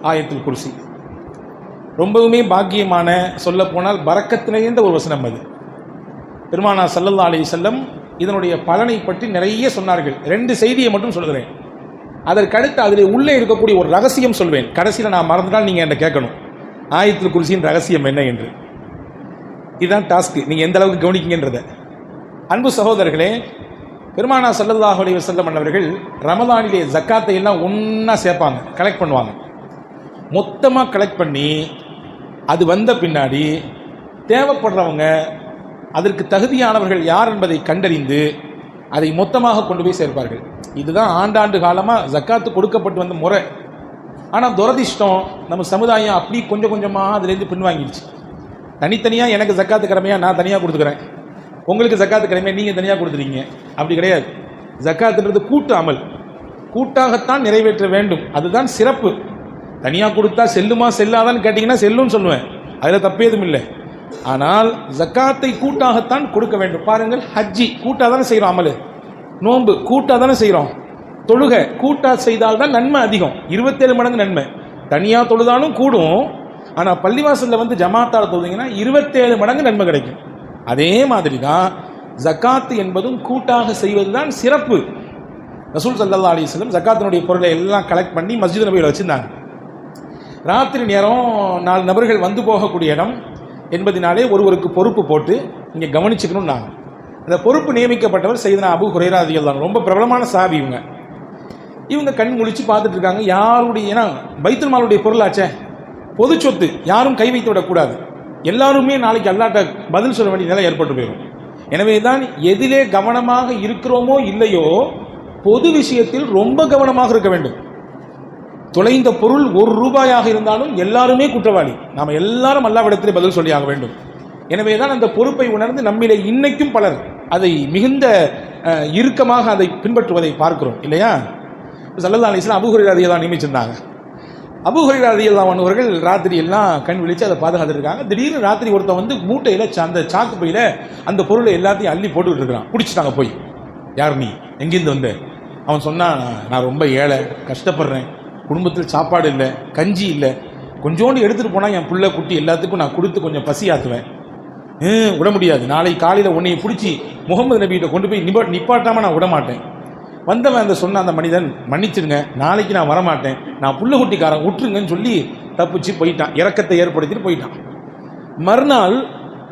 ஆயத்துல் குர்சி. ரொம்பவுமே பாக்கியமான, சொல்ல போனால் பரக்கத்து நிறைந்த ஒரு வசனம் அது. பெருமானார் ஸல்லல்லாஹு அலைஹி வஸல்லம் இதனுடைய பலனை பற்றி நிறைய சொன்னார்கள். 2 செய்தியை மட்டும் சொல்கிறேன். அதற்கடுத்து அதில் உள்ளே இருக்கக்கூடிய ஒரு ரகசியம் சொல்வேன். கடைசியில் நான் மறந்துட்டால் நீங்கள் என்ன கேட்கணும், ஆயத்துல் குர்சியின் ரகசியம் என்ன என்று. இதுதான் டாஸ்க்கு, நீங்கள் எந்த அளவுக்கு கவனிக்கிங்கன்றத. அன்பு சகோதரர்களே, பெருமானார் ஸல்லல்லாஹு அலைஹி வஸல்லம் அவர்கள் ரமலானிலே ஜக்காத்தை எல்லாம் ஒன்றா சேர்ப்பாங்க, கலெக்ட் பண்ணுவாங்க. மொத்தமாக கலெக்ட் பண்ணி அது வந்த பின்னாடி தேவைப்படுறவங்க, அதற்கு தகுதியானவர்கள் யார் என்பதை கண்டறிந்து அதை மொத்தமாக கொண்டு போய் சேர்ப்பார்கள். இதுதான் ஆண்டாண்டு காலமாக ஜக்காத்து கொடுக்கப்பட்டு வந்த முறை. ஆனால் துரதிஷ்டம், நம்ம சமுதாயம் அப்படி கொஞ்சம் கொஞ்சமாக அதுலேருந்து பின்வாங்கிடுச்சு. தனித்தனியாக எனக்கு ஜக்காத்து கடமையாக நான் தனியாக கொடுத்துக்கிறேன், உங்களுக்கு ஜக்காத்து கடமையாக நீங்கள் தனியாக கொடுத்துறீங்க. அப்படி கிடையாது. ஜக்காத்துன்றது கூட்டு அமல், கூட்டாகத்தான் நிறைவேற்ற வேண்டும். அதுதான் சிறப்பு. தனியாக கொடுத்தா செல்லுமா செல்லாதான்னு கேட்டிங்கன்னா செல்லுன்னு சொல்லுவேன், அதில் தப்பே எதுவும் இல்லை. ஆனால் ஜக்காத்தை கூட்டாகத்தான் கொடுக்க வேண்டும். பாருங்கள், ஹஜ்ஜி கூட்டாக தானே செய்கிறோம், அமல் நோன்பு கூட்டாக தானே செய்கிறோம், தொழுகை கூட்டாக செய்தால்தான் நன்மை அதிகம், 27 மடங்கு நன்மை. தனியாக தொழுதாலும் கூடும், ஆனால் பள்ளிவாசலில் வந்து ஜமாத்தால் தொழுதிங்கன்னா 27 மடங்கு நன்மை கிடைக்கும். அதே மாதிரி தான் ஜக்காத்து என்பதும் கூட்டாக செய்வது தான் சிறப்பு. ரசூல் ஸல்லல்லாஹு அலைஹி வஸல்லம் ஜக்காத்தினுடைய பொருளை எல்லாம் கலெக்ட் பண்ணி மஸ்ஜித் நபியில் வச்சுருந்தாங்க. ராத்திரி நேரம் 4 நபர்கள் வந்து போகக்கூடிய இடம் என்பதினாலே ஒருவருக்கு பொறுப்பு போட்டு இங்கே கவனிச்சுக்கணும். நாங்கள் அந்த பொறுப்பு நியமிக்கப்பட்டவர் சையதுனா அபூ ஹுரைரா ரலியல்லாஹு அன்ஹு. ரொம்ப பிரபலமான சஹாபி இவங்க கண் முழிச்சு பார்த்துட்டு இருக்காங்க. யாருடைய, ஏன்னா பைத்துல் மாலுடைய பொருளாச்சே, பொது சொத்து, யாரும் கை வைத்து விடக்கூடாது. எல்லாருமே நாளைக்கு அல்லாஹ்ட்ட பதில் சொல்ல வேண்டிய நிலை ஏற்பட்டு போயிடும். எனவே தான் எதிலே கவனமாக இருக்கிறோமோ இல்லையோ பொது விஷயத்தில் ரொம்ப கவனமாக இருக்க வேண்டும். தொலைந்த பொருள் 1 ரூபாயாக இருந்தாலும் எல்லாருமே குற்றவாளி, நாம் எல்லாரும் அல்லாஹ்விடத்திலே பதில் சொல்லியாக வேண்டும். எனவே தான் அந்த பொறுப்பை உணர்ந்து நம்மிலே இன்னைக்கும் பலர் அதை மிகுந்த இறுக்கமாக அதை பின்பற்றுவதை பார்க்கிறோம் இல்லையா? ஸல்லல்லாஹு அலைஹி வஸல்லம் அபூ ஹுரைரா ரலியல்லாஹு அன்ஹு நியமிச்சிருந்தாங்க. அபூ ஹுரைரா ரலியல்லாஹு அன்ஹு அவர்கள் ராத்திரி எல்லாம் கண் விழிச்சு அதை பாதுகாத்துட்டு இருக்காங்க. திடீர்னு ராத்திரி ஒருத்தன் வந்து மூட்டையில் அந்த சாக்கு பையில அந்த பொருளை எல்லாத்தையும் அள்ளி போட்டுக்கிட்டு இருக்கிறான். பிடிச்சிட்டாங்க. போய், யார் நீ, எங்கேருந்து வந்து? அவன் சொன்னான், நான் ரொம்ப ஏழை, கஷ்டப்படுறேன், குடும்பத்தில் சாப்பாடு இல்லை, கஞ்சி இல்லை, கொஞ்சோண்டு எடுத்துகிட்டு போனால் என் புள்ள குட்டி எல்லாத்துக்கும் நான் கொடுத்து கொஞ்சம் பசி ஆற்றுவேன். விட முடியாது, நாளை காலையில் உன்னையை பிடிச்சி முகமது நபிகிட்ட கொண்டு போய் நிப்பாட்டாமல் நான் விட மாட்டேன். வந்தவன் அந்த சொன்ன அந்த மனிதன், மன்னிச்சிருங்க, நாளைக்கு நான் வரமாட்டேன், நான் புள்ள குட்டிக்காரன், விட்டுருங்கன்னு சொல்லி தப்பிச்சு போயிட்டான். இரக்கத்தை ஏற்படுத்திட்டு போயிட்டான். மறுநாள்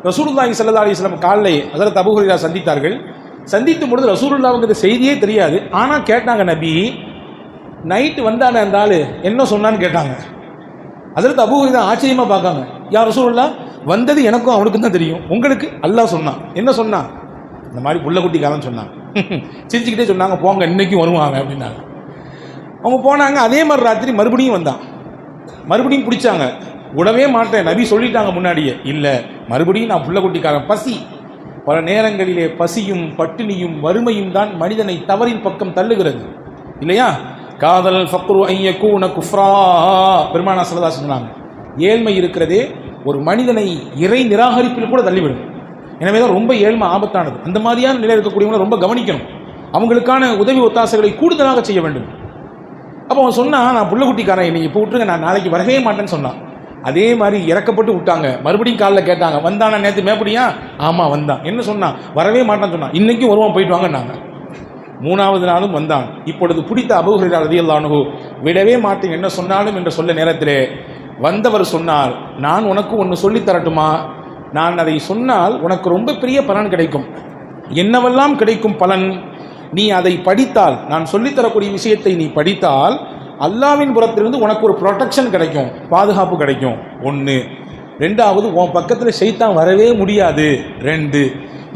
ரசூலுல்லாஹி ஸல்லல்லாஹு அலைஹி வஸல்லம் காலையில் ஹஜ்ரத் அபூ ஹுரைரா சந்தித்தார்கள். சந்திக்கும் பொழுது ரசூலுல்லாஹ்வுக்கு இந்த செய்தியே தெரியாது. ஆனால் கேட்டாங்க, நபி நைட்டு வந்தானே அந்த ஆள் என்ன சொன்னான்னு கேட்டாங்க. ஹஜ்ரத் அபூ ஹுரைரா ஆச்சரியமாக பார்க்காங்க. யா ரசூலுல்லாஹ், வந்தது எனக்கும் அவனுக்கும் தான் தெரியும், உங்களுக்கு அல்லாஹ் சொன்னான். என்ன சொன்னான்? இந்த மாதிரி புள்ள குட்டிக்காரன் சொன்னான். சிரிச்சுக்கிட்டே சொன்னாங்க, போங்க இன்னைக்கு வருவாங்க அப்படின்னாங்க. அவங்க போனாங்க. அதே மாதிரி ராத்திரி மறுபடியும் வந்தான். மறுபடியும் பிடிச்சாங்க. விடவே மாட்டேன், நபி சொல்லிட்டாங்க முன்னாடியே. இல்லை, மறுபடியும் நான் புள்ள குட்டிக்காரன். பசி, பல நேரங்களிலே பசியும் பட்டினியும் வறுமையும் தான் மனிதனை தவறின் பக்கம் தள்ளுகிறது இல்லையா? காதல் ஃபக்ரு ஐயக்கூன குஃப்ரா, பெருமானார் ஸல்லல்லாஹு அலைஹி வஸல்லம் சொன்னாங்க. ஏழ்மை இருக்கிறதே ஒரு மனிதனை இறை நிராகரிப்பில் கூட தள்ளிவிடும். எனவே தான் ரொம்ப ஏழ்மை ஆபத்தானது. அந்த மாதிரியான நிலை இருக்கக்கூடியவங்களை ரொம்ப கவனிக்கணும். அவங்களுக்கான உதவி ஒத்தாசைகளை கூடுதலாக செய்ய வேண்டும். அப்போ அவன் சொன்னான், நான் புள்ள குட்டிக்காரன், என்னை இப்போ விட்டுருங்க, நான் நாளைக்கு வரவே மாட்டேன்னு சொன்னான். அதே மாதிரி இறக்கப்பட்டு விட்டாங்க. மறுபடியும் காலைல கேட்டாங்க, வந்தானா நேற்று மேப்படியா? ஆமாம் வந்தான். என்ன சொன்னான்? வரவே மாட்டான்னு சொன்னான். இன்னைக்கும் வருவான், போயிட்டு வாங்கன்னாங்க. 3வது நாளும் வந்தான். இப்பொழுது பிடித்த அபூ ஹுரைரா ரலியல்லாஹு அன்ஹு விடவே மாட்டேன் என்ன சொன்னாலும் என்று சொல்ல நேரத்திலே வந்தவர் சொன்னார், நான் உனக்கு ஒன்று சொல்லித் தரட்டுமா? நான் அதை சொன்னால் உனக்கு ரொம்ப பெரிய பலன் கிடைக்கும். என்னவெல்லாம் கிடைக்கும் பலன்? நீ அதை படித்தால், நான் சொல்லித்தரக்கூடிய விஷயத்தை நீ படித்தால் அல்லாஹ்வின் புறத்திலிருந்து உனக்கு ஒரு ப்ரொடெக்ஷன் கிடைக்கும், பாதுகாப்பு கிடைக்கும். 1. 2வது, உன் பக்கத்தில் ஷைத்தான் வரவே முடியாது. 2.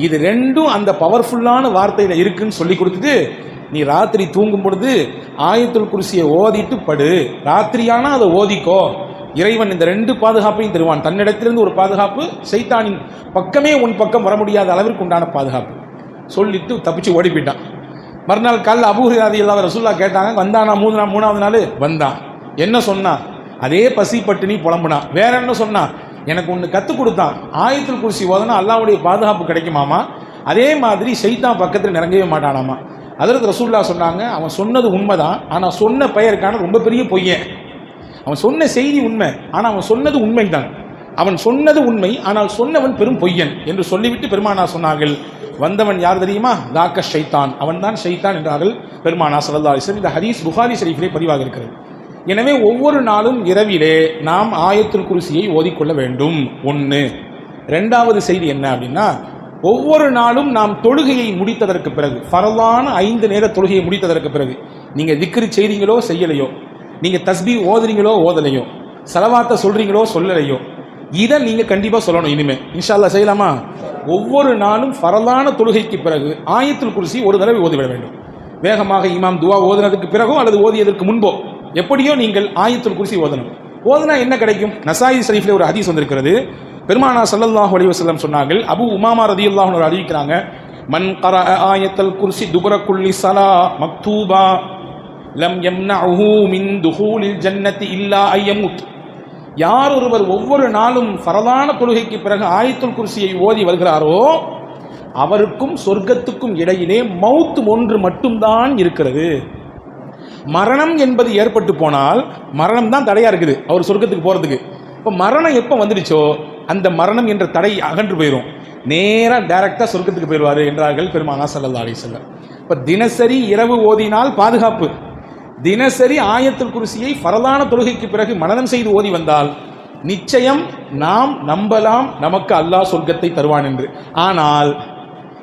இது 2ம் அந்த பவர்ஃபுல்லான வார்த்தையில் இருக்குன்னு சொல்லி கொடுத்துட்டு நீ ராத்திரி தூங்கும் பொழுது ஆயத்துல் குர்சியை ஓதிட்டு படு. ராத்திரியானா அதை ஓதிக்கோ. இறைவன் இந்த 2 பாதுகாப்பையும் தருவான். தன்னிடத்திலிருந்து ஒரு பாதுகாப்பு, ஷைத்தானின் பக்கமே உன் பக்கம் வர முடியாத அளவிற்கு உண்டான பாதுகாப்பு. சொல்லிட்டு தப்பிச்சு ஓடி போயிட்டான். மறுநாள் காலையில் அபூ ஹுரைரா ரலியல்லாஹு அன்ஹு ரசூலுல்லாஹ் கேட்டாங்க, வந்தானா? 3வது நாள் வந்தான். என்ன சொன்னான்? அதே பசி பட்டினி புலம்புனான். வேற என்ன சொன்னான்? எனக்கு ஒன்று கற்றுக் கொடுத்தான், ஆயத்துல் குர்சி ஓதனா அல்லாஹ்வுடைய பாதுகாப்பு கிடைக்குமாமா, அதே மாதிரி ஷைத்தான் பக்கத்தில் நெருங்கவே மாட்டானாமா. ஹஜ்ரத் ரசூலுல்லாஹ் சொன்னாங்க, அவன் சொன்னது உண்மைதான், ஆனால் சொன்ன பெயருக்கான ரொம்ப பெரிய பொய்யன். அவன் சொன்ன செய்தி உண்மை, ஆனால் அவன் சொன்னது உண்மைதான். அவன் சொன்னது உண்மை, ஆனால் சொன்னவன் பெரும் பொய்யன் என்று சொல்லிவிட்டு பெருமானார் சொன்னார்கள், வந்தவன் யார் தெரியுமா? தாக்க ஷைத்தான், அவன் தான் ஷைத்தான் என்றார்கள் பெருமானார் ஸல்லல்லாஹு அலைஹி வஸல்லம். இந்த ஹதீஸ் புகாரி ஷரீஃபிலே பதிவாக இருக்கிறது. எனவே ஒவ்வொரு நாளும் இரவிலே நாம் ஆயத்துல் குர்சியை ஓதிக்கொள்ள வேண்டும். ஒன்று. ரெண்டாவது செய்தி என்ன அப்படின்னா, ஒவ்வொரு நாளும் நாம் தொழுகையை முடித்ததற்கு பிறகு, ஃபரலான 5 நேர தொழுகையை முடித்ததற்கு பிறகு, நீங்க திக்ரு செய்றீங்களோ செய்யலையோ, நீங்க தஸ்பீஹ் ஓதுறீங்களோ ஓதலையோ, ஸலவாத்தை சொல்றீங்களோ சொல்லலையோ, இதை நீங்க கண்டிப்பா சொல்லணும். இனிமே இன்ஷா அல்லாஹ் செய்யலாமா? ஒவ்வொரு நாளும் ஃபரலான தொழுகைக்கு பிறகு ஆயத்துல் குர்சி ஒரு தடவை ஓதிவிட வேண்டும். வேகமாக இமாம் துவா ஓதுனதுக்கு பிறகோ அல்லது ஓதியதற்கு முன்போ எப்படியோ நீங்கள் ஆயத்துல் குர்சி ஓதணும். ஓதுனா என்ன கிடைக்கும்? நசாயி ஷரீஃப்ல ஒரு ஹதீஸ் வந்திருக்கிறது. பெருமானார் ஸல்லல்லாஹு அலைஹி வஸல்லம் சொன்னார்கள், அபூ உமாமா ரலியல்லாஹு அன்ஹு அறிவிக்கிறாங்க, மன் கரஅ ஆயத்துல் குர்சி துபர குல்லி ஸலா மக்தூபா லம் யம்னஉஹு மின் துஹூலில் ஜன்னதி இல்லா அய்யமுத். யார் ஒருவர் ஒவ்வொரு நாளும் ஃபரலான தொழுகைக்கு பிறகு ஆயத்துல் குர்சியை ஓதி வருகிறாரோ அவருக்கும் சொர்க்கத்துக்கும் இடையிலே மவுத் ஒன்று மட்டும்தான் இருக்கிறது. மரணம் என்பது ஏற்பட்டு போனால் மரணம் தான் தடையா இருக்குது அவர் சொர்க்கத்துக்கு போறதுக்கு. இப்போ மரணம் எப்போ வந்துடுச்சோ அந்த மரணம் என்ற தடை அகன்று போயிடும், நேரா டைரக்டா சொர்க்கத்துக்கு போயிடுவாரு என்றார்கள் பெருமானார் ஸல்லல்லாஹு அலைஹி வஸல்லம். இப்போ தினசரி இரவு ஓதினால் பாதுகாப்பு. தினசரி ஆயத்துல் குர்சியை ஃபரலான தொழுகைக்கு பிறகு மனனம் செய்து ஓதி வந்தால் நிச்சயம் நாம் நம்பலாம் நமக்கு அல்லாஹ் சொர்க்கத்தை தருவான் என்று. ஆனால்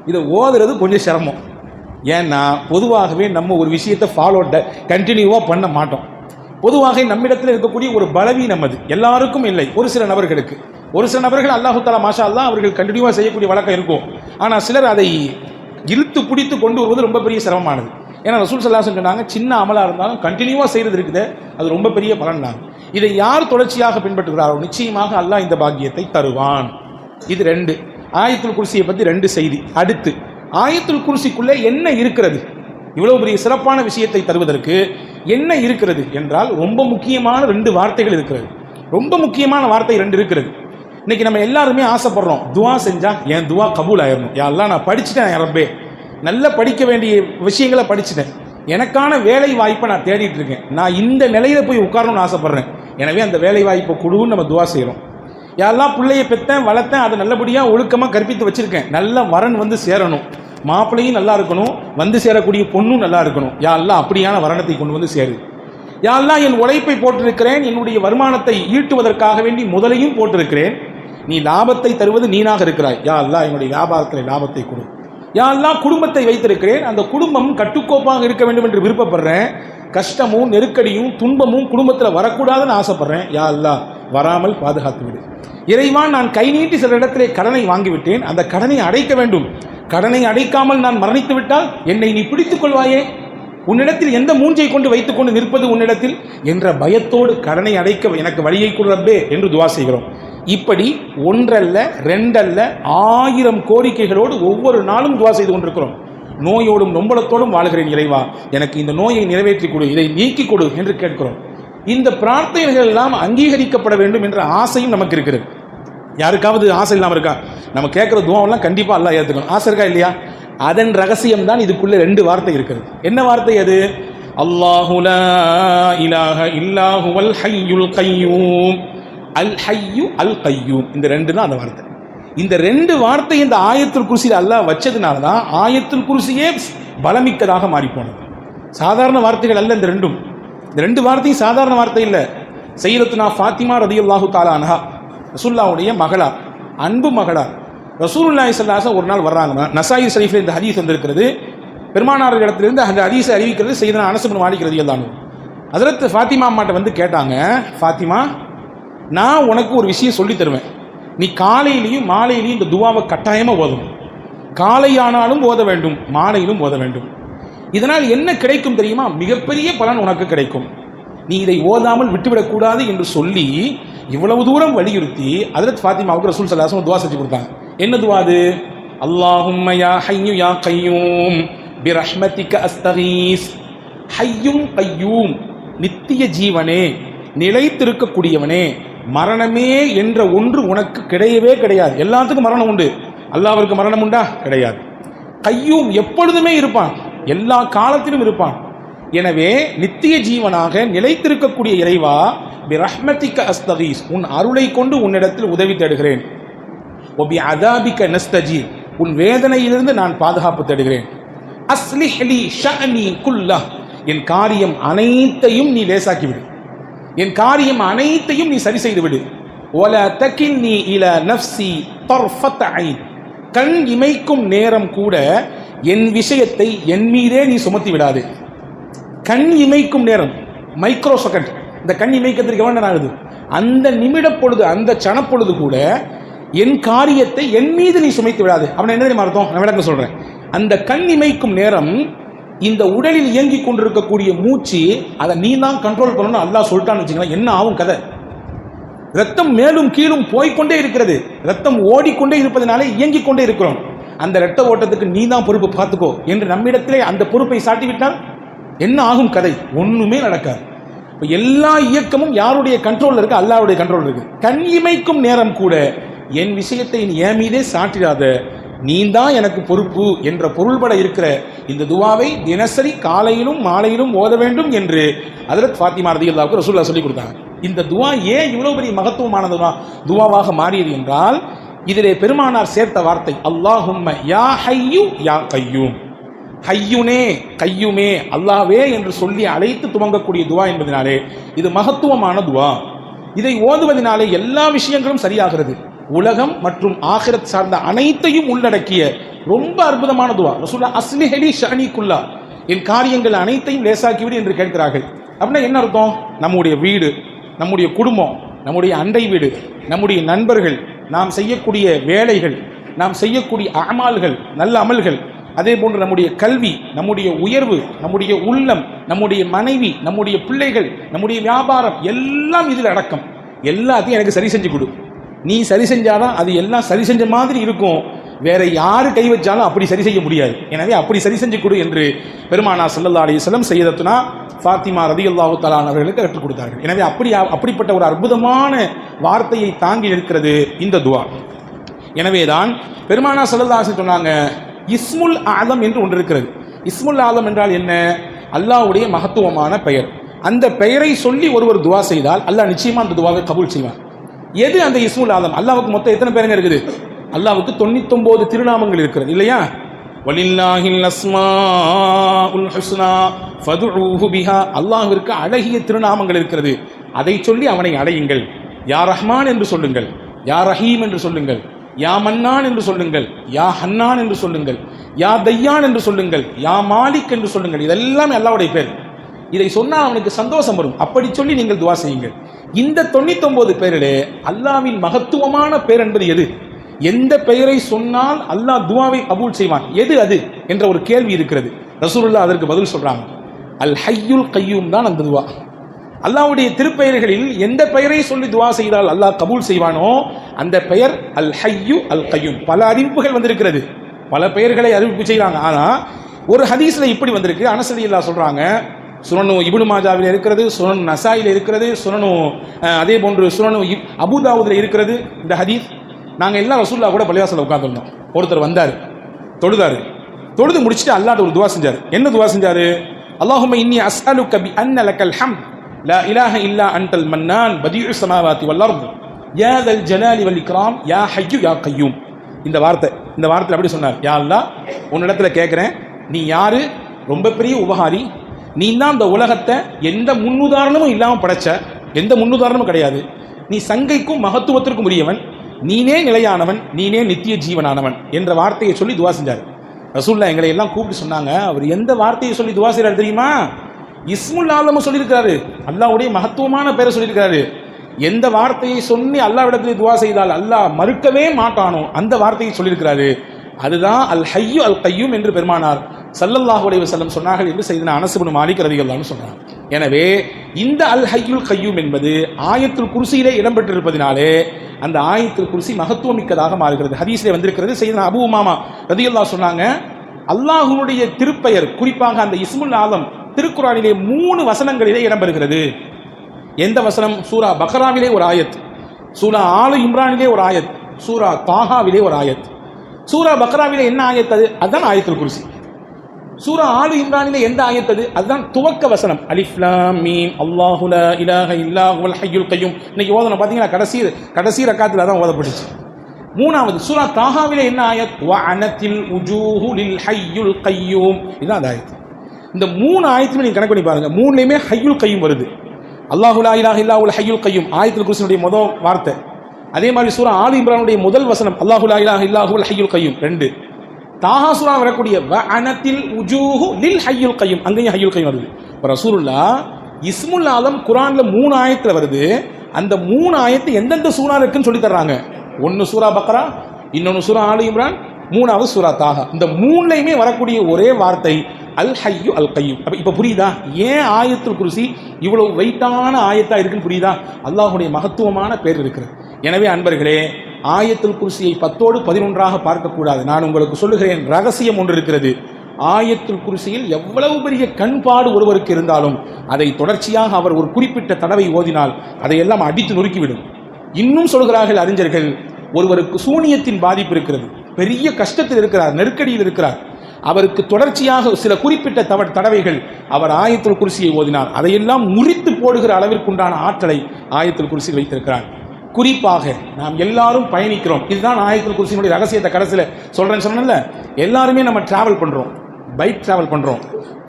இதை ஓதுறது கொஞ்சம் சிரமம். ஏன்னா பொதுவாகவே நம்ம ஒரு விஷயத்தை கண்டினியூவா பண்ண மாட்டோம். பொதுவாக நம்மிடத்தில் இருக்கக்கூடிய ஒரு பலவீனம், அது எல்லாருக்கும் இல்லை, ஒரு சில நபர்களுக்கு. ஒரு சில நபர்கள் அல்லாஹு தஆலா மாஷா அல்லாஹ் அவர்கள் கண்டினியூவா செய்யக்கூடிய வழக்கம் இருக்கும். ஆனால் சிலர் அதை இழுத்து பிடித்து கொண்டு வருவது ரொம்ப பெரிய சிரமமானது. ஏன்னா ரசூல் ஸல்லல்லாஹு அலைஹி வஸல்லம் சொன்னாங்க, சின்ன அமலா இருந்தாலும் கண்டினியூவா செய்யறது இருக்குது, அது ரொம்ப பெரிய பலன் தான். இதை யார் தொடர்ச்சியாக பின்பற்றுகிறாரோ நிச்சயமாக அல்லாஹ் இந்த பாக்கியத்தை தருவான். இது 2. ஆயத்துல் குர்சியை பத்தி 2 செய்தி. அடுத்து ஆயத்துல் குர்சிக்குள்ளே என்ன இருக்கிறது? இவ்வளவு பெரிய சிறப்பான விஷயத்தை தருவதற்கு என்ன இருக்கிறது என்றால் ரொம்ப முக்கியமான 2 வார்த்தைகள் இருக்கிறது. ரொம்ப முக்கியமான வார்த்தை 2 இருக்கிறது. இன்னைக்கு நம்ம எல்லாருமே ஆசைப்படுறோம், துவா செஞ்சா என் துவா கபூல் ஆயிடணும். யா அல்லாஹ் நான் படிச்சுட்டேன், யா ரப்பே நல்ல படிக்க வேண்டிய விஷயங்களை படிச்சுட்டேன், எனக்கான வேலை வாய்ப்பை நான் தேடிட்டு இருக்கேன், நான் இந்த நிலையில போய் உட்காரணும்னு ஆசைப்படுறேன், எனவே அந்த வேலை வாய்ப்பை கொடுன்னு நம்ம துவா செய்கிறோம். யாரெல்லாம் பிள்ளையை பெற்றேன் வளர்த்தேன், அதை நல்லபடியாக ஒழுக்கமாக கற்பித்து வச்சிருக்கேன், நல்ல வரன் வந்து சேரணும், மாப்பிள்ளையும் நல்லா இருக்கணும், வந்து சேரக்கூடிய பொண்ணும் நல்லா இருக்கணும், யா அல்லாஹ் அப்படியான வரனத்தை கொண்டு வந்து சேரு. யா அல்லாஹ் என் உழைப்பை போட்டிருக்கிறேன், என்னுடைய வருமானத்தை ஈட்டுவதற்காக வேண்டி முதலையும் போட்டிருக்கிறேன், நீ லாபத்தை தருவது நீனாக இருக்கிறாய், யா அல்லாஹ் என்னுடைய வியாபாரத்தில் லாபத்தை கொடு. யா அல்லாஹ் குடும்பத்தை வைத்திருக்கிறேன், அந்த குடும்பம் கட்டுக்கோப்பாக இருக்க வேண்டும் என்று விருப்பப்படுறேன், கஷ்டமும் நெருக்கடியும் துன்பமும் குடும்பத்தில் வரக்கூடாதுன்னு ஆசைப்படுறேன், யா அல்லாஹ் வராமல் பாதுகாத்து விடு. இறைவான் நான் கை நீட்டி சில இடத்திலே கடனை வாங்கிவிட்டேன், அந்த கடனை அடைக்க வேண்டும், கடனை அடைக்காமல் நான் மரணித்து விட்டால் என்னை நீ பிடித்துக் கொள்வாயே, உன்னிடத்தில் எந்த மூஞ்சை கொண்டு வைத்துக் கொண்டு நிற்பது உன்னிடத்தில் என்ற பயத்தோடு கடனை அடைக்க எனக்கு வழியை கொடு என்று துவா செய்கிறோம். இப்படி ஒன்றல்ல 2 அல்ல 1000 கோரிக்கைகளோடு ஒவ்வொரு நாளும் துவா செய்து கொண்டிருக்கிறோம். நோயோடும் நொம்பலத்தோடும் வாழ்கிறேன் இறைவா, எனக்கு இந்த நோயை நிறைவேற்றி கொடு, இதை நீக்கி கொடு என்று கேட்கிறோம். இந்த பிரார்த்தனைகள் எல்லாம் அங்கீகரிக்கப்பட வேண்டும் என்ற ஆசையும் நமக்கு இருக்கிறது. யாருக்காவது ஆசை இல்லாமல் இருக்கா? நம்ம கேட்கிற துவாவெல்லாம் கண்டிப்பா அல்லாஹ் ஏற்றுக்கணும், ஆசை இருக்கா இல்லையா? அதன் ரகசியம் தான் இதுக்குள்ள 2 வார்த்தை இருக்கிறது. என்ன வார்த்தை அது? அல்லாஹு லா இலாஹ இல்லா ஹுவல் ஹய்யுல் கய்யூம், அல் ஹய்யு அல் கய்யூம், இந்த 2 தான் அந்த வார்த்தை. இந்த 2 வார்த்தை இந்த ஆயத்துல் குர்சியில் அல்லாஹ் வச்சதுனால தான் ஆயத்துல் குர்சியே பலமிக்கதாக மாறி போனது. சாதாரண வார்த்தைகள் அல்ல இந்த 2ம். இந்த 2 வார்த்தையும் சாதாரண வார்த்தை இல்லை. சையதத்துனா ஃபாத்திமா ரலியல்லாஹு தஆலா அன்ஹா, ரசூலுல்லாஹ்வுடைய மகளார், அன்பு மகளார். ரசூலுல்லாஹி ஸல்லல்லாஹு அலைஹி வஸல்லம் ஒரு நாள் வர்றாங்க. நசாயி ஷரீஃப்ல இந்த ஹதீஸ் வந்திருக்கிறது. பெருமானார் இடத்திலிருந்து அந்த ஹதீஸை அறிவிக்கிறது சையதுனா அனஸ் இப்னு மாலிக் ரலியல்லாஹு அன்ஹு. ஹஜ்ரத் ஃபாத்திமா அம்மாட்ட வந்து கேட்டாங்க, ஃபாத்திமா நான் உனக்கு ஒரு விஷயம் சொல்லி தருவேன், நீ காலையிலையும் மாலையிலையும் இந்த துவாவை கட்டாயமா ஓதணும், காலையானாலும் ஓத வேண்டும், மாலையிலும் ஓத வேண்டும். இதனால் என்ன கிடைக்கும் தெரியுமா? மிகப்பெரிய பலன் உனக்கு கிடைக்கும், நீ இதை ஓதாமல் விட்டுவிடக்கூடாது என்று சொல்லி இவ்வளவு தூரம் வலியுறுத்தி ஹஜ்ரத் ஃபாத்திமாவுக்கு ரசூல் ஸல்லல்லாஹு அலைஹி வஸல்லம் துவா செஞ்சு கொடுத்தாங்க. என்ன துவா அது? அல்லாஹும்ம யா ஹய்யு யா கய்யூம் பிரஹ்மதிக அஸ்தகீஸ். ஹய்யும் கய்யூம், நித்திய ஜீவனே, நிலைத்திருக்கக்கூடியவனே, மரணமே என்ற ஒன்று உனக்கு கிடையவே கிடையாது. எல்லாத்துக்கும் மரணம் உண்டு, அல்லாஹ்விற்கு மரணம் உண்டா? கிடையாது. கய்யூம், எப்பொழுதுமே இருப்பான், எல்லா காலத்திலும் இருப்பான். எனவே நித்திய ஜீவனாக நிலைத்திருக்கக்கூடிய இறைவா, பிரஹ்மதிக அஸ்தகீஸ், உன் அருளை கொண்டு உன்னிடத்தில் உதவி தேடுகிறேன். ஒபி அதாபிக நஸ்தஜீர், உன் வேதனையிலிருந்து நான் பாதுகாப்பு தேடுகிறேன். அஸ்லிஹ் லி ஷஅனி குல்லஹ், என் காரியம் அனைத்தையும் நீ லேசாக்கிவிடு, என் காரியம் அனைத்தையும் நீ சரி செய்து விடு. வலா தகில்னி இலா நஃப்ஸி தர்ஃபத் ஐன், கண் இமைக்கும் நேரம் கூட என் விஷயத்தை என் மீதே நீ சுமத்தி விடாது. கண் இமைக்கும் நேரம், மைக்ரோ செகண்ட், இந்த கண் இமைக்கிறதுக்கு எவ்வளவு நேரம் ஆகுது? அந்த நிமிட பொழுது, அந்த சனப்பொழுது கூட என் காரியத்தை என் மீது நீ சுமைத்து விடாது. அவன் என்ன தெரியுமா அர்த்தம்? நான் விளக்க சொல்றேன். அந்த கண் இமைக்கும் நேரம் இந்த உடலில் இயங்கிக் கொண்டிருக்கக்கூடிய மூச்சு, அதை நீ தான் கண்ட்ரோல் பண்ணணும் அல்லாஹ் சொல்லிட்டான்னு வச்சுக்கலாம். என்ன ஆகும் கதை? ரத்தம் மேலும் கீழும் போய்கொண்டே இருக்கிறது, ரத்தம் ஓடிக்கொண்டே இருப்பதனாலே இயங்கிக் கொண்டே இருக்கிறோம். அந்த ரத்த ஓட்டத்துக்கு நீ தான் பொறுப்பு, பார்த்துக்கோ என்று நம்மிடத்திலே அந்த பொறுப்பை சாட்டிவிட்டால் என்ன ஆகும் கதை? ஒண்ணுமே நடக்காது. எல்லா இயக்கமும் யாருடைய கண்ட்ரோல் இருக்கு? அல்லாஹ்வுடைய கண்ட்ரோல் இருக்கு. கண் இமைக்கும் நேரம் கூட என் விஷயத்தை நீ என் மீதே சாட்டிடாத, நீ தான் எனக்கு பொறுப்பு என்ற பொருள்பட இருக்கிற இந்த துவாவை தினசரி காலையிலும் மாலையிலும் ஓத வேண்டும் என்று ஹஜ்ரத் ஃபாத்திமா ரலியல்லாஹு ரசூலுல்லாஹ் சொல்லிக் கொடுத்தாங்க. இந்த துவா ஏன் இவ்வளவு பெரிய மகத்துவமான துவாவாக மாறியது என்றால், இதிலே பெருமானார் சேர்த்த வார்த்தை அல்லாஹும்ம யா ஹய்யு யா கய்யூம், ஹய்யுனே கையுமே அல்லாஹ்வே என்று சொல்லி அழைத்து துவங்கக்கூடிய துவா என்பதனாலே இது மகத்துவமான துவா. இதை ஓதுவதனாலே எல்லா விஷயங்களும் சரியாகிறது. உலகம் மற்றும் ஆகிரத் சார்ந்த அனைத்தையும் உள்ளடக்கிய ரொம்ப அற்புதமான துவா. ரசூலுல்லாஹ் அஸ்லிஹ் லி ஷஅனி குல்லா, என் காரியங்கள் அனைத்தையும் லேசாக்கிவிடு என்று கேட்கிறார்கள். அப்படின்னா என்ன அர்த்தம்? நம்முடைய வீடு, நம்முடைய குடும்பம், நம்முடைய அண்டை வீடு, நம்முடைய நண்பர்கள், நாம் செய்யக்கூடிய வேலைகள், நாம் செய்யக்கூடிய அமல்கள், நல்ல அமல்கள், அதே போன்று நம்முடைய கல்வி, நம்முடைய உயர்வு, நம்முடைய உள்ளம், நம்முடைய மனைவி, நம்முடைய பிள்ளைகள், நம்முடைய வியாபாரம் எல்லாம் இதில் அடக்கம். எல்லாத்தையும் எனக்கு சரி செஞ்சு கொடு. நீ சரி செஞ்சாதான் அது எல்லாம் சரி செஞ்ச மாதிரி இருக்கும். வேற யாரு கை வச்சாலும் அப்படி சரி செய்ய முடியாது. எனவே அப்படி சரி செஞ்சு கொடு என்று பெருமானார் ஸல்லல்லாஹு அலைஹி வஸல்லம் சையதத்துனா ஃபாத்திமா ரலியல்லாஹு தஆலா அவர்களுக்கு கற்றுக் கொடுத்தார்கள். எனவே அப்படிப்பட்ட ஒரு அற்புதமான வார்த்தையை தாங்கி இருக்கிறது இந்த துவா. எனவேதான் பெருமானார் ஸல்லல்லாஹு அலைஹி வஸல்லம் சொன்னாங்க, இஸ்முல் ஆலம் என்று ஒன்று இருக்கிறது. இஸ்முல் ஆலம் என்றால் என்ன? அல்லாஹ்வுடைய மகத்துவமான பெயர். அந்த பெயரை சொல்லி ஒருவர் துவா செய்தால் அல்லாஹ் நிச்சயமா அந்த துவாவை கபூல் செய்வான். எது அந்த இஸ்முல் ஆலம்? அல்லாஹ்வுக்கு மொத்தம் எத்தனை பேருங்க இருக்குது? அல்லாஹ்வுக்கு 99 திருநாமங்கள் இருக்கிறது இல்லையா? வலில்லாஹில் அஸ்மாஉல் ஹுஸ்னா ஃபதுஊஹு பிஹா, அல்லாஹ்விற்கு அழகிய திருநாமங்கள் இருக்கிறது, அதை சொல்லி அவனை அடையுங்கள். யா ரஹ்மான் என்று சொல்லுங்கள், யா ரஹீம் என்று சொல்லுங்கள், யா மன்னான் என்று சொல்லுங்கள், யா ஹன்னான் என்று சொல்லுங்கள், யா தையான் என்று சொல்லுங்கள், யா மாலிக் என்று சொல்லுங்கள். இதெல்லாம் அல்லாஹ்வுடைய பேர். இதை சொன்னால் அவனுக்கு சந்தோஷம் வரும். அப்படி சொல்லி நீங்கள் துவா செய்யுங்கள். இந்த 99 பேரிலே அல்லாஹ்வின் மகத்துவமான பேர் என்பது எது? எந்த பெயரை சொன்னால் அல்லாஹ் துவாவை கபூல் செய்வான், எது அது என்ற ஒரு கேள்வி இருக்கிறது. ரசூலுல்லாஹ் அதற்கு பதில் சொல்றாங்க, அல் ஹய்யுல் கய்யூம் தான் அந்த துவா. அல்லாஹ்வுடைய திருப்பெயர்களில் எந்த பெயரை சொல்லி துவா செய்தால் அல்லாஹ் கபூல் செய்வானோ அந்த பெயர் அல் ஹய்யு அல் கய்யூம். பல அறிவிப்புகள் வந்திருக்கிறது, பல பெயர்களை அறிவிப்பு செய்யறாங்க. ஆனா ஒரு ஹதீஸ்ல இப்படி வந்திருக்கு. அனஸ் ரலியல்லாஹு சொல்றாங்க, சுனனு இப்னு மாஜாவில் இருக்கிறது, சுனனு நசாயில இருக்கிறது, சுனனு அதே போன்று சுனனு அபூதாவுதுல இருக்கிறது இந்த ஹதீஸ். நாங்க எல்லாம் ரசூலுல்லாஹ் கூட பள்ளிவாசல்ல உட்கார்ந்திருந்தோம். ஒருத்தர் வந்தாரு, தொழுது முடிச்சுட்டு அல்லாஹ்ட்ட ஒரு துவா செஞ்சாரு. என்ன துவா செஞ்சாரு? அல்லாஹும்ம இன்னி அஸ்அலுக பி அன்ன லக்கல் ஹம்த் லா இலாஹ இல்லா அன்டல் மன்னான் பதீஉஸ் ஸமாவாதி வல் அர்த் யா தல் ஜலாலி வல் இக்ராம் யா ஹய்யு யா கய்யூம். இந்த வார்த்தை அப்படி சொன்னார், யா அல்லாஹ் உன்னிடத்துல கேட்கிறேன், நீ யாரு? ரொம்ப பெரிய உபகாரி, நீ தான் இந்த உலகத்தை எந்த முன்னுதாரணமும் இல்லாமல் படைச்ச, எந்த முன்னுதாரணமும் கிடையாது, நீ சங்கைக்கும் மகத்துவத்திற்கும் உரியவன், நீனே நிலையானவன், நீனே நித்திய ஜீவனானவன் என்ற வார்த்தையை சொல்லி துவா செஞ்சார். ரசூலுல்லாஹ் எங்களை எல்லாம் கூப்பிட்டு சொன்னாங்க, அவர் எந்த வார்த்தையை சொல்லி துவா செய்றாரு தெரியுமா? இஸ்முல் ஆலம் சொல்லியிருக்கிறாரு, அல்லாஹ்வுடைய மகத்துவமான பெயரை சொல்லியிருக்கிறாரு. எந்த வார்த்தையை சொல்லி அல்லாஹ்விடத்தில் துவா செய்தால் அல்லாஹ் மறுக்கவே மாட்டானோ அந்த வார்த்தையை சொல்லியிருக்கிறாரு. அதுதான் அல் ஹய்யு அல் கய்யூம் என்று பெருமானார் ஸல்லல்லாஹு அலைஹி வஸல்லம் சொன்னார்கள் என்று சையதுனா அனஸ் இப்னு மாலிக் ரலியல்லாஹு அன்ஹு சொன்னார். எனவே இந்த அல் ஹய்யுல் கய்யூம் என்பது ஆயத்துல் குர்சியிலே இடம்பெற்றிருப்பதினாலே அந்த ஆயத்துல் குர்சி மகத்துவம் மிக்கதாக மாறுகிறது. ஹதீஸிலே வந்திருக்கிறது. சையதுனா அபூ உமாமா ரலியல்லாஹு சொன்னாங்க, அல்லாஹ்வுடைய திருப்பெயர் குறிப்பாக அந்த இஸ்முல் ஆலம் திருக்குர்ஆனிலே 3 வசனங்களிலே இடம்பெறுகிறது. எந்த வசனம்? சூரா பக்ராவிலே ஒரு ஆயத், சூரா ஆலு இம்ரானிலே ஒரு ஆயத், சூரா தாஹாவிலே ஒரு ஆயத். சூரா பக்ராவிலே என்ன ஆயத்? அதுதான் ஆயத்துல் குர்சி. சூரா ஆலு இம்ரானிலே எந்த ஆயத்தது? அதுதான் துவக்க வசனம். அலிஃப் லாம் மீம் அல்லாஹு லா இலாஹ இல்லா ஹுவல் ஹய்யுல் கய்யூம். இன்னைக்கு ஓதணும் பாத்தீங்களா, கடைசி ரக்காத்துல தான் ஓதப்பட்டுச்சு. மூணாவது சூரா தாஹாவிலே என்ன ஆயத்? வ அனத்தில் உஜூஹு லில் ஹய்யுல் கய்யூம். இதான் அந்த ஆயத். இந்த மூணு ஆயத்துமே நீங்க கணக்கு பண்ணி பாருங்க, மூணுலயுமே ஹய்யுல் கய்யூம் வருது. அல்லாஹு லா இலாஹ இல்லா ஹுவல் ஹய்யுல் கய்யூம் ஆயத்துல் குர்சியுடைய முதல் வார்த்தை. அதே மாதிரி சூரா ஆலு இம்ரானுடைய முதல் வசனம் அல்லாஹு லா இலாஹ இல்லா ஹுவல் ஹய்யுல் கய்யூம் 2. தாஹா சூரா வரக்கூடிய வ அனத்தில் உஜூஹு லில் ஹய்யுல் கய்யூம், அங்கேயும் ஹய்யுல் கய்யூம் வருது. இப்போ ரசூலுல்லாஹ் இஸ்முல் ஆலம் குர்ஆன்ல 3 ஆயத்துல வருது. அந்த 3 ஆயத்து எந்தெந்த சூரா இருக்குன்னு சொல்லி தர்றாங்க. ஒன்னு சூரா பக்ரா, இன்னொன்னு சூரா ஆலு இம்ரான், மூணாவது சூரா தாஹா. இந்த மூணுலையுமே வரக்கூடிய ஒரே வார்த்தை அல் ஹய்யு அல் கய்யூம். அப்ப இப்ப புரியுதா ஏன் ஆயத்துல் குர்சி இவ்வளவு வெயிட்டான ஆயத்தா இருக்குன்னு? புரியுதா? அல்லாஹ்வுடைய மகத்துவமான பேர் இருக்கிறது. எனவே அன்பர்களே, ஆயத்துல் குர்சியை 10ஓடு 11ஆக பார்க்கக்கூடாது. நான் உங்களுக்கு சொல்லுகிறேன், ரகசியம் ஒன்று இருக்கிறது. ஆயத்துல் குர்சியில் எவ்வளவு பெரிய கண்பாடு ஒருவருக்கு இருந்தாலும் அதை தொடர்ச்சியாக அவர் ஒரு குறிப்பிட்ட தடவை ஓதினால் அதையெல்லாம் அடித்து நொறுக்கிவிடும். இன்னும் சொல்கிறார்கள் அறிஞர்கள், ஒருவருக்கு சூனியத்தின் பாதிப்பு இருக்கிறது, பெரிய கஷ்டத்தில் இருக்கிறார், நெருக்கடியில் இருக்கிறார், அவருக்கு தொடர்ச்சியாக சில குறிப்பிட்ட தடவைகள் அவர் ஆயத்துல் குர்சியை ஓதினார், அதையெல்லாம் முறித்து போடுகிற அளவிற்குண்டான ஆற்றலை ஆயத்துல் குர்சி வைத்திருக்கிறார். குறிப்பாக நாம் எல்லாரும் பயணிக்கிறோம். இதுதான் ஆயத்துல் குர்சியினுடைய ரகசியத்தை கடைசியில் சொல்றேன்னு சொன்னேன்ல. எல்லாருமே நம்ம டிராவல் பண்றோம், பைக் டிராவல் பண்றோம்,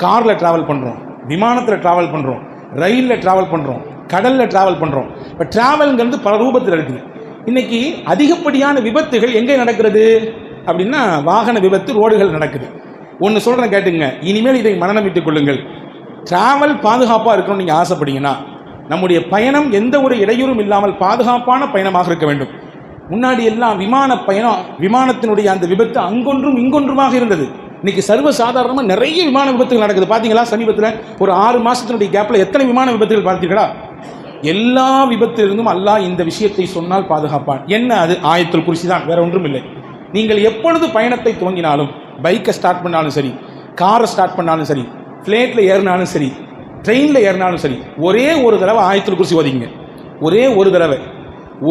கார்ல டிராவல் பண்றோம், விமானத்தில் டிராவல் பண்றோம், ரயில்ல டிராவல் பண்றோம், கடல்ல டிராவல் பண்றோம். இப்போ டிராவல்ங்கிறது பல ரூபத்தில் இருக்குது. இன்னைக்கு அதிகப்படியான விபத்துகள் எங்கே நடக்கிறது அப்படின்னா வாகன விபத்து, ரோடுகள் நடக்குது. ஒன்று சொல்றேன் கேட்டுங்க, இனிமேல் இதை மனநமிட்டுக் கொள்ளுங்கள். டிராவல் பாதுகாப்பாக இருக்கணும்னு நீங்கள் ஆசைப்பட்டீங்கன்னா நம்முடைய பயணம் எந்த ஒரு இடையூறும் இல்லாமல் பாதுகாப்பான பயணமாக இருக்க வேண்டும். முன்னாடி எல்லாம் விமான பயணம், விமானத்தினுடைய அந்த விபத்து அங்கொன்றும் இங்கொன்றுமாக இருந்தது. இன்னைக்கு சர்வ சாதாரணமாக நிறைய விமான விபத்துகள் நடக்குது. பார்த்தீங்களா? சமீபத்தில் ஒரு 6 மாசத்தினுடைய கேப்ல எத்தனை விமான விபத்துகள் பார்த்தீர்களா? எல்லா விபத்திலிருந்தும் அல்லாஹ் இந்த விஷயத்தை சொன்னால் பாதுகாப்பான். என்ன அது? ஆயத்துல் குர்சி தான், வேற ஒன்றும் இல்லை. நீங்கள் எப்பொழுது பயணத்தை துவங்கினாலும், பைக்கை ஸ்டார்ட் பண்ணாலும் சரி, காரை ஸ்டார்ட் பண்ணாலும் சரி, பிளேட்ல ஏறினாலும் சரி, ட்ரெயின்ல ஏறினாலும் சரி, ஒரே ஒரு தடவை ஆயத்துல் குர்சி ஓதிங்க. ஒரே ஒரு தடவை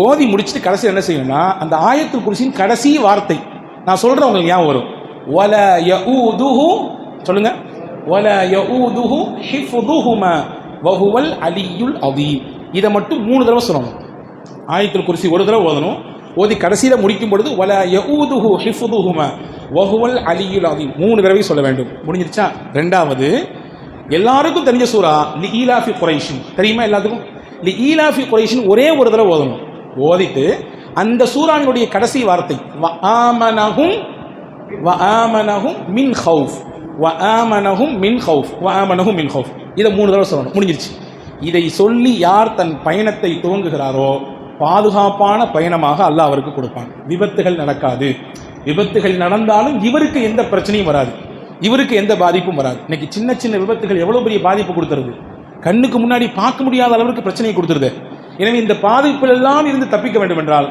ஓதி முடிச்சுட்டு கடைசி என்ன செய்யணும்னா, அந்த ஆயத்துல் குர்சியின் கடைசி வார்த்தை நான் சொல்றேன், உங்களுக்கு ஞாபகம் வரும். வல யஊதுஹு, சொல்லுங்க, வல யஊதுஹு ஹிஃபுதுஹுமா வஹுவல் அலியுல் அதீம். இதை மட்டும் 3 தடவை சொல்லணும். ஆயத்துல் குர்சி ஒரு தடவை ஓதணும். ஓதி கடைசியில் முடிக்கும் பொழுது வல யஊதுஹு ஹிஃபுதுஹுமா வஹுவல் அலியுல் அதீம் 3 தடவை சொல்ல வேண்டும். முடிஞ்சிருச்சா? ரெண்டாவது, எல்லாருக்கும் தெரிஞ்ச சூரா லிஈலாஃபி குரைஷின் தெரியுமா? எல்லாத்துக்கும் லிஈலாஃபி குரைஷின் ஒரே ஒரு தடவை ஓதணும். ஓதிட்டு அந்த சூரானுடைய கடைசி வார்த்தை வஆமனஹும் மின் ஹவுஃப், வஆமனஹும் மின் ஹவுஃப், வஆமனஹும் மின் ஹவுஃப், இதை 3 தடவை சொல்லணும். முடிஞ்சிருச்சு. இதை சொல்லி யார் தன் பயணத்தை துவங்குகிறாரோ பாதுகாப்பான பயணமாக அல்லாஹ் அவருக்கு கொடுப்பான். விபத்துகள் நடக்காது. விபத்துகள் நடந்தாலும் இவருக்கு எந்த பிரச்சனையும் வராது, இவருக்கு எந்த பாதிப்பும் வராது. இன்னைக்கு சின்ன சின்ன விபத்துகள் எவ்வளவு பெரிய பாதிப்பு கொடுத்துருது, கண்ணுக்கு முன்னாடி பார்க்க முடியாத அளவுக்கு பிரச்சனையை கொடுத்துருது. எனவே இந்த பாதிப்பில் எல்லாம் இருந்து தப்பிக்க வேண்டும் என்றால்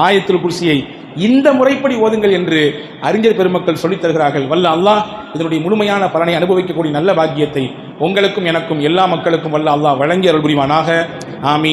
ஆயத்துல் குர்சியை இந்த முறைப்படி ஓதுங்கள் என்று அறிஞர் பெருமக்கள் சொல்லித் தருகிறார்கள். வல்ல அல்லாஹ் இதனுடைய முழுமையான பலனை அனுபவிக்கக்கூடிய நல்ல பாக்கியத்தை உங்களுக்கும் எனக்கும் எல்லா மக்களுக்கும் வல்ல அல்லாஹ் வழங்கி அருள் புரிவானாக. ஆமீன்.